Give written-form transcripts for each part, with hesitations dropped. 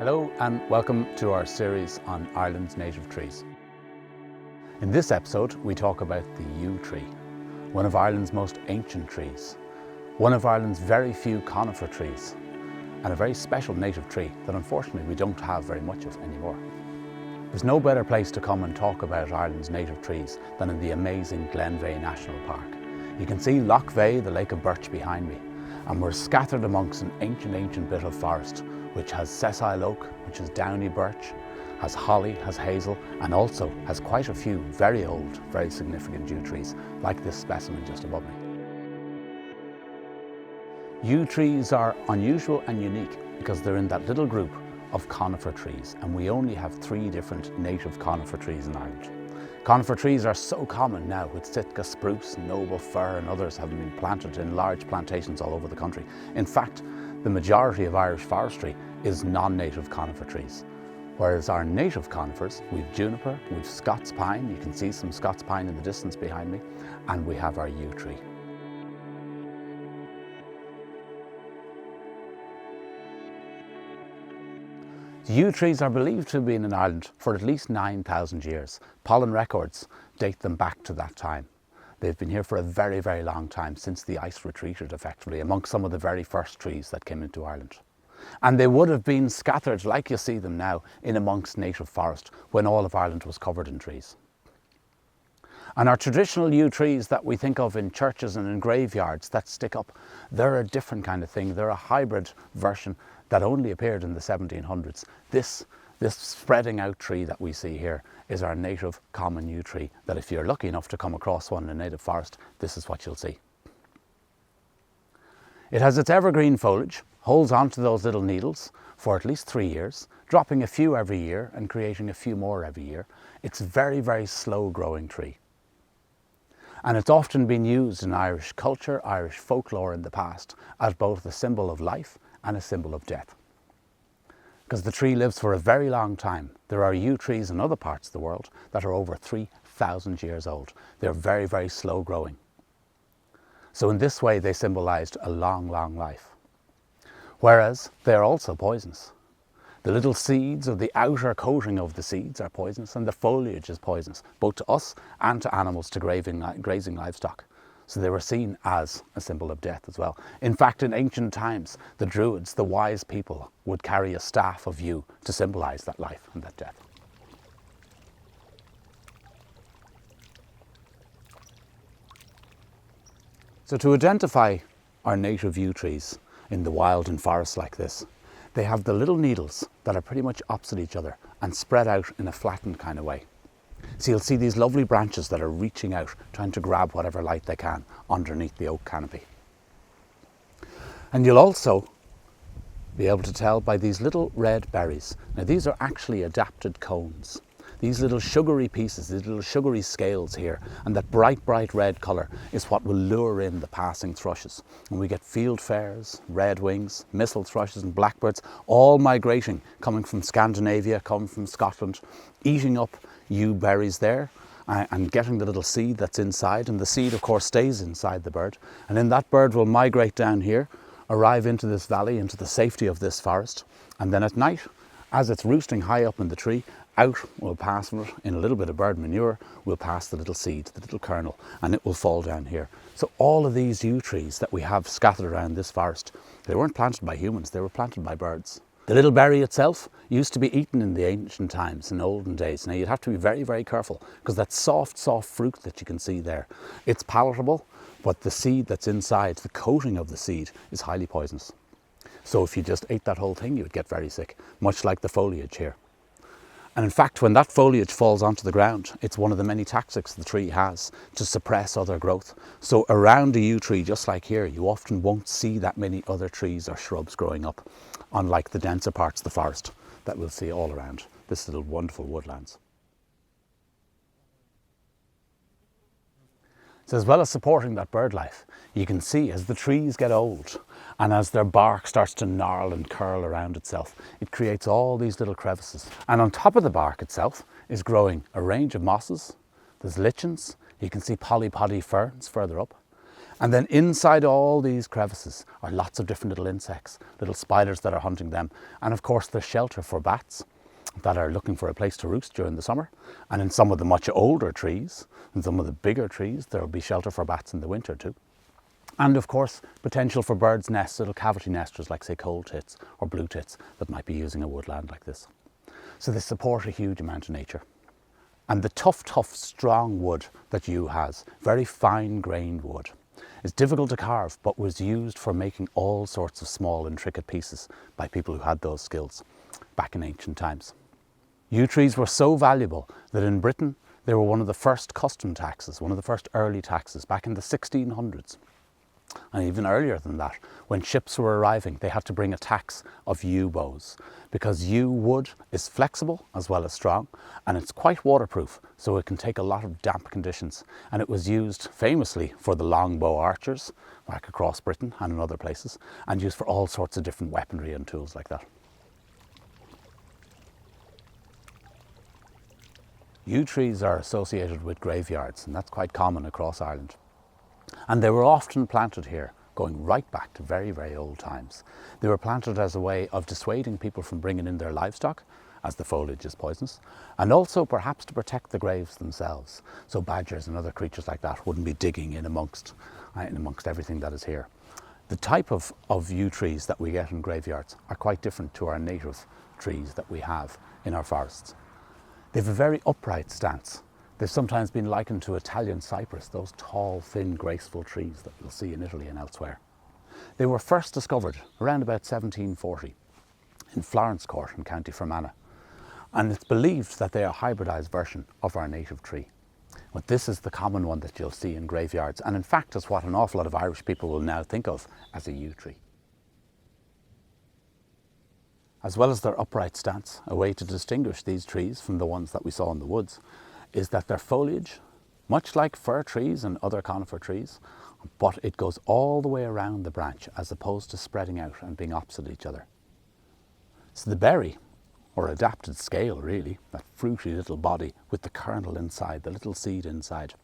Hello and welcome to our series on Ireland's native trees. In this episode we talk about the yew tree, one of Ireland's most ancient trees, one of Ireland's very few conifer trees, and a very special native tree that unfortunately we don't have very much of anymore. There's no better place to come and talk about Ireland's native trees than in the amazing Glenveigh National Park. You can see Lough Veigh, the Lake of Birch, behind me, and we're scattered amongst an ancient bit of forest which has sessile oak, which has downy birch, has holly, has hazel, and also has quite a few very old, very significant yew trees, like this specimen just above me. Yew trees are unusual and unique because they're in that little group of conifer trees, and we only have 3 different native conifer trees in Ireland. Conifer trees are so common now, with Sitka spruce, noble fir and others having been planted in large plantations all over the country. In fact, the majority of Irish forestry is non-native conifer trees. Whereas our native conifers, we've juniper, we've Scots pine, you can see some Scots pine in the distance behind me, and we have our yew tree. Yew trees are believed to have been in Ireland for at least 9,000 years. Pollen records date them back to that time. They've been here for a very long time, since the ice retreated effectively, amongst some of the very first trees that came into Ireland. And they would have been scattered, like you see them now, in amongst native forest when all of Ireland was covered in trees. And our traditional yew trees that we think of in churches and in graveyards that stick up, they're a different kind of thing. They're a hybrid version that only appeared in the 1700s. This spreading out tree that we see here is our native common yew tree, that if you're lucky enough to come across one in a native forest, this is what you'll see. It has its evergreen foliage, holds onto those little needles for at least 3 years, dropping a few every year and creating a few more every year. It's a very slow growing tree. And it's often been used in Irish culture, Irish folklore in the past, as both a symbol of life and a symbol of death. Because the tree lives for a very long time. There are yew trees in other parts of the world that are over 3,000 years old. They're very slow growing. So in this way they symbolised a long life. Whereas they're also poisonous. The little seeds, or the outer coating of the seeds, are poisonous, and the foliage is poisonous, both to us and to animals, to grazing livestock. So they were seen as a symbol of death as well. In fact, in ancient times, the Druids, the wise people, would carry a staff of yew to symbolise that life and that death. So to identify our native yew trees in the wild and forests like this, they have the little needles that are pretty much opposite each other and spread out in a flattened kind of way. So you'll see these lovely branches that are reaching out, trying to grab whatever light they can underneath the oak canopy. And you'll also be able to tell by these little red berries. Now these are actually adapted cones. These little sugary pieces, these little sugary scales here, and that bright red colour is what will lure in the passing thrushes. And we get field fares, redwings, mistle thrushes and blackbirds, all migrating, coming from Scandinavia, coming from Scotland, eating up yew berries there and getting the little seed that's inside. And the seed of course stays inside the bird, and then that bird will migrate down here, arrive into this valley, into the safety of this forest, and then at night, as it's roosting high up in the tree, out will pass it in a little bit of bird manure, will pass the little seed, the little kernel, and it will fall down here. So all of these yew trees that we have scattered around this forest, they weren't planted by humans, they were planted by birds. The little berry itself used to be eaten in the ancient times, in olden days. Now you'd have to be very careful, because that soft fruit that you can see there, it's palatable, but the seed that's inside, the coating of the seed, is highly poisonous. So if you just ate that whole thing, you would get very sick, much like the foliage here. And in fact, when that foliage falls onto the ground, it's one of the many tactics the tree has to suppress other growth. So around a yew tree, just like here, you often won't see that many other trees or shrubs growing up, unlike the denser parts of the forest that we'll see all around this little wonderful woodlands. So as well as supporting that bird life, you can see as the trees get old and as their bark starts to gnarl and curl around itself, it creates all these little crevices. And on top of the bark itself is growing a range of mosses. There's lichens, you can see polypody ferns further up. And then inside all these crevices are lots of different little insects, little spiders that are hunting them. And of course there's shelter for bats that are looking for a place to roost during the summer. And in some of the much older trees, and some of the bigger trees, there will be shelter for bats in the winter too. And of course, potential for birds' nests, little cavity nesters like say coal tits or blue tits that might be using a woodland like this. So they support a huge amount of nature. And the tough, strong wood that yew has, very fine grained wood, is difficult to carve but was used for making all sorts of small intricate pieces by people who had those skills back in ancient times. Yew trees were so valuable that in Britain they were one of the first custom taxes, one of the first early taxes back in the 1600s. And even earlier than that, when ships were arriving, they had to bring a tax of yew boughs because yew wood is flexible as well as strong, and it's quite waterproof, so it can take a lot of damp conditions. And it was used famously for the longbow archers back across Britain and in other places, and used for all sorts of different weaponry and tools like that. Yew trees are associated with graveyards, and that's quite common across Ireland. And they were often planted here, going right back to very, very old times. They were planted as a way of dissuading people from bringing in their livestock, as the foliage is poisonous, and also perhaps to protect the graves themselves, so badgers and other creatures like that wouldn't be digging in amongst everything that is here. The type of yew trees that we get in graveyards are quite different to our native trees that we have in our forests. They have a very upright stance. They've sometimes been likened to Italian cypress, those tall, thin, graceful trees that you'll see in Italy and elsewhere. They were first discovered around about 1740 in Florence Court in County Fermanagh, and it's believed that they are a hybridised version of our native tree. But this is the common one that you'll see in graveyards, and in fact is what an awful lot of Irish people will now think of as a yew tree. As well as their upright stance, a way to distinguish these trees from the ones that we saw in the woods is that their foliage, much like fir trees and other conifer trees, but it goes all the way around the branch as opposed to spreading out and being opposite each other. So the berry, or adapted scale really, that fruity little body with the kernel inside, the little seed inside,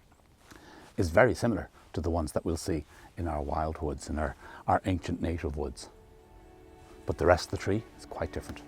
is very similar to the ones that we'll see in our wild woods, in our ancient native woods. But the rest of the tree is quite different.